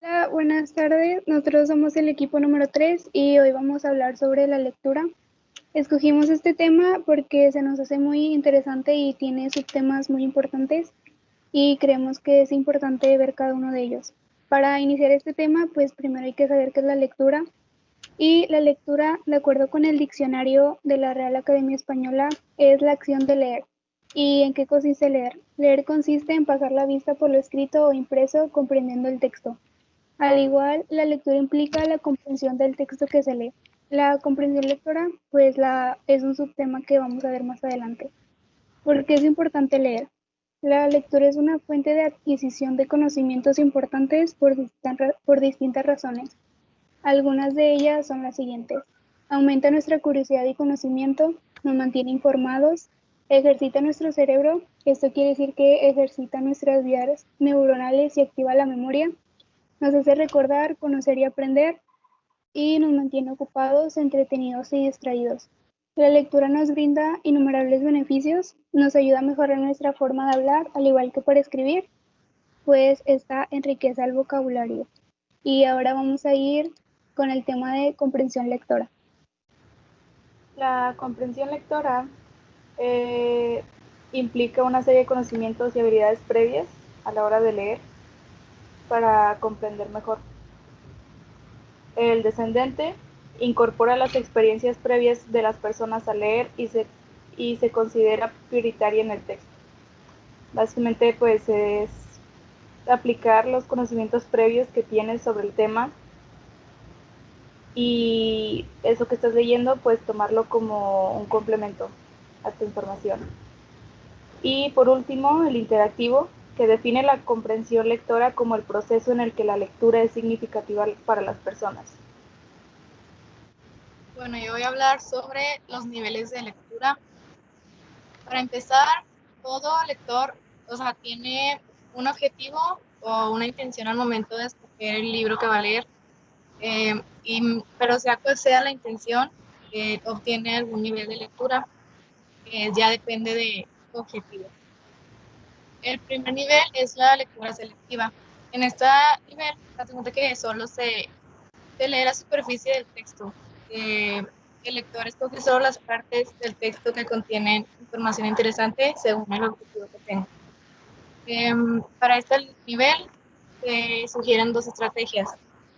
Hola, buenas tardes. Nosotros somos el equipo número 3 y hoy vamos a hablar sobre la lectura. Escogimos este tema porque se nos hace muy interesante y tiene subtemas muy importantes y creemos que es importante ver cada uno de ellos. Para iniciar este tema, pues primero hay que saber qué es la lectura. Y la lectura, de acuerdo con el diccionario de la Real Academia Española, es la acción de leer. ¿Y en qué consiste leer? Leer consiste en pasar la vista por lo escrito o impreso comprendiendo el texto. Al igual, la lectura implica la comprensión del texto que se lee. La comprensión lectora, pues es un subtema que vamos a ver más adelante. ¿Por qué es importante leer? La lectura es una fuente de adquisición de conocimientos importantes por distintas razones. Algunas de ellas son las siguientes. Aumenta nuestra curiosidad y conocimiento, nos mantiene informados, ejercita nuestro cerebro, esto quiere decir que ejercita nuestras vías neuronales y activa la memoria, nos hace recordar, conocer y aprender y nos mantiene ocupados, entretenidos y distraídos. La lectura nos brinda innumerables beneficios, nos ayuda a mejorar nuestra forma de hablar, al igual que para escribir, pues esta enriquece el vocabulario. Y ahora vamos a ir con el tema de comprensión lectora. La comprensión lectora eh, implica una serie de conocimientos y habilidades previas a la hora de leer para comprender mejor. El descendente incorpora las experiencias previas de las personas al leer y se considera prioritaria en el texto. Básicamente pues es aplicar los conocimientos previos que tienes sobre el tema y eso que estás leyendo pues tomarlo como un complemento a tu información. Y por último, el interactivo, que define la comprensión lectora como el proceso en el que la lectura es significativa para las personas. Bueno, yo voy a hablar sobre los niveles de lectura. Para empezar, todo lector, tiene un objetivo o una intención al momento de escoger el libro que va a leer, pero sea cual sea la intención, obtiene algún nivel de lectura, ya depende de su objetivo. El primer nivel es la lectura selectiva. En este nivel, se cuenta que solo se lee la superficie del texto. El lector escoge solo las partes del texto que contienen información interesante según el objetivo que tenga. Para este nivel se sugieren dos estrategias.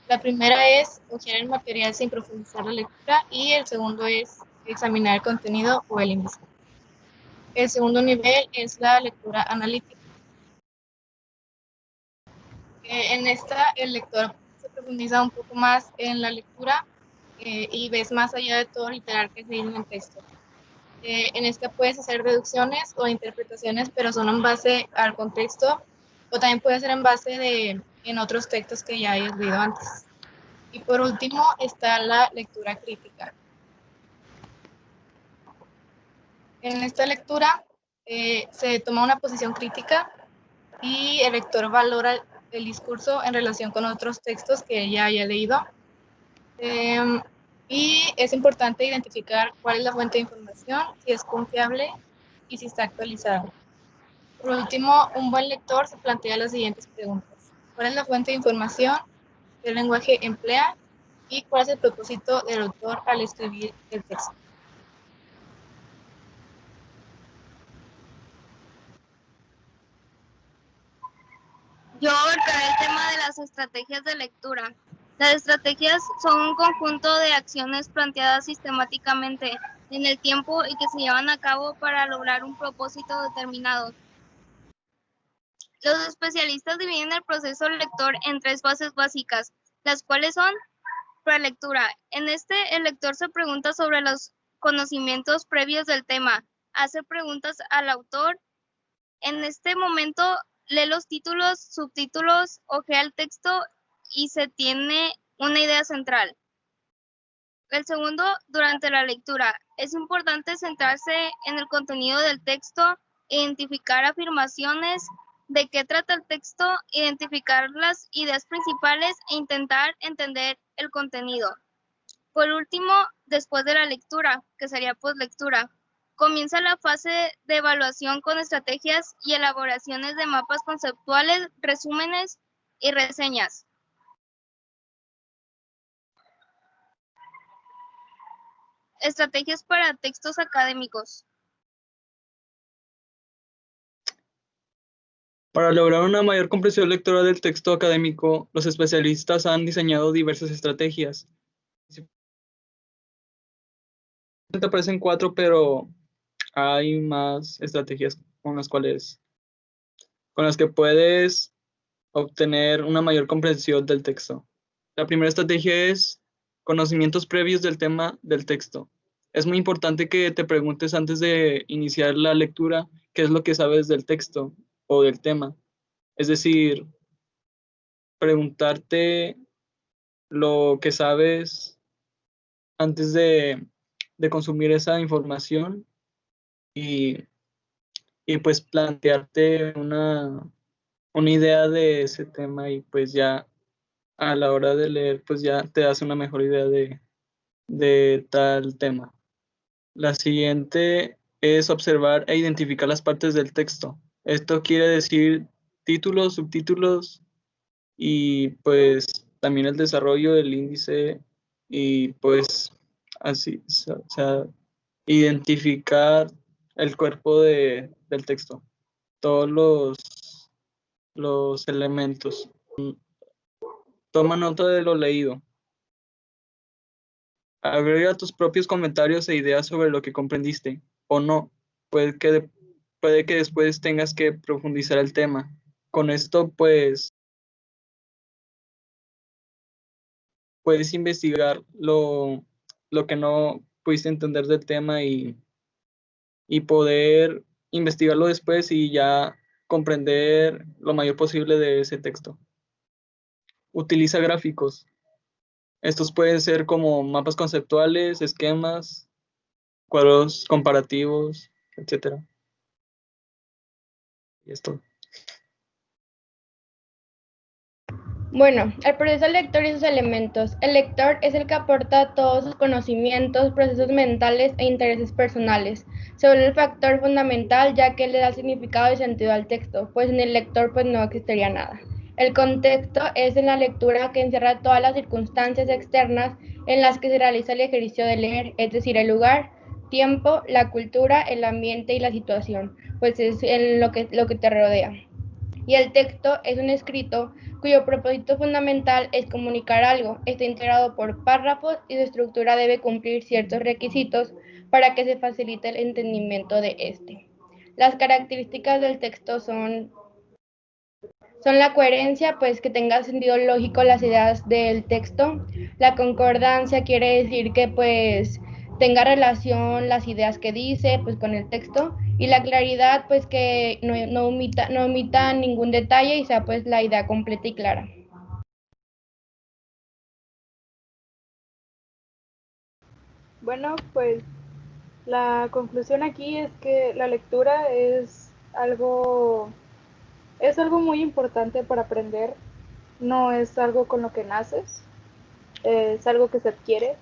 La primera es sugerir el material sin profundizar la lectura y el segundo es examinar el contenido o el índice. El segundo nivel es la lectura analítica. En esta el lector se profundiza un poco más en la lectura y ves más allá de todo literal que se dice en el texto. En esta puedes hacer deducciones o interpretaciones, pero son en base al contexto o también puede ser en base en otros textos que ya hayas leído antes. Y por último está la lectura crítica. En esta lectura se toma una posición crítica y el lector valora el discurso en relación con otros textos que ya haya leído. Y es importante identificar cuál es la fuente de información, si es confiable y si está actualizada. Por último, un buen lector se plantea las siguientes preguntas. ¿Cuál es la fuente de información? ¿Qué lenguaje emplea? ¿Y cuál es el propósito del autor al escribir el texto? Yo abordaré el tema de las estrategias de lectura. Las estrategias son un conjunto de acciones planteadas sistemáticamente en el tiempo y que se llevan a cabo para lograr un propósito determinado. Los especialistas dividen el proceso lector en tres fases básicas, las cuales son prelectura. En este, el lector se pregunta sobre los conocimientos previos del tema, hace preguntas al autor. En este momento lee los títulos, subtítulos, ojea el texto y se tiene una idea central. El segundo, durante la lectura. Es importante centrarse en el contenido del texto, identificar afirmaciones, de qué trata el texto, identificar las ideas principales e intentar entender el contenido. Por último, después de la lectura, que sería postlectura, comienza la fase de evaluación con estrategias y elaboraciones de mapas conceptuales, resúmenes y reseñas. Estrategias para textos académicos. Para lograr una mayor comprensión lectora del texto académico, los especialistas han diseñado diversas estrategias. Te aparecen 4, pero hay más estrategias con las que puedes obtener una mayor comprensión del texto. La primera estrategia es conocimientos previos del tema del texto. Es muy importante que te preguntes antes de iniciar la lectura qué es lo que sabes del texto o del tema. Es decir, preguntarte lo que sabes antes de consumir esa información y, y pues plantearte una idea de ese tema y pues ya a la hora de leer pues ya te das una mejor idea de tal tema. La siguiente es observar e identificar las partes del texto. Esto quiere decir títulos, subtítulos y pues también el desarrollo del índice y pues así, o sea, identificar el cuerpo del texto, todos los elementos. Toma nota de lo leído. Agrega tus propios comentarios e ideas sobre lo que comprendiste o no. Puede que después tengas que profundizar el tema. Con esto, pues, puedes investigar lo que no pudiste entender del tema y poder investigarlo después y ya comprender lo mayor posible de ese texto. Utiliza gráficos. Estos pueden ser como mapas conceptuales, esquemas, cuadros comparativos, etcétera. Y esto. Bueno, el proceso lector y sus elementos. El lector es el que aporta todos sus conocimientos, procesos mentales e intereses personales. Se vuelve el factor fundamental ya que le da significado y sentido al texto, pues sin el lector pues no existiría nada. El contexto es en la lectura que encierra todas las circunstancias externas en las que se realiza el ejercicio de leer, es decir, el lugar, tiempo, la cultura, el ambiente y la situación, pues es en lo que te rodea. Y el texto es un escrito cuyo propósito fundamental es comunicar algo. Está integrado por párrafos y su estructura debe cumplir ciertos requisitos para que se facilite el entendimiento de este. Las características del texto son la coherencia, pues que tenga sentido lógico las ideas del texto. La concordancia quiere decir que pues tenga relación las ideas que dice pues con el texto. Y la claridad, pues que no omita ningún detalle y sea pues la idea completa y clara. Bueno, pues la conclusión aquí es que la lectura es algo muy importante para aprender. No es algo con lo que naces, es algo que se adquiere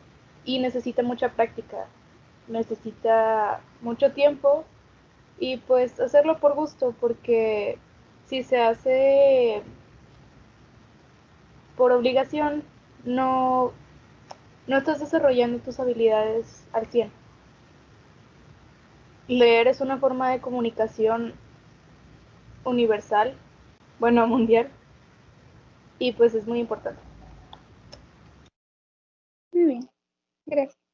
y necesita mucha práctica, necesita mucho tiempo y pues hacerlo por gusto, porque si se hace por obligación, no estás desarrollando tus habilidades al 100. Leer es una forma de comunicación universal, bueno, mundial, y pues es muy importante. Muy bien, gracias.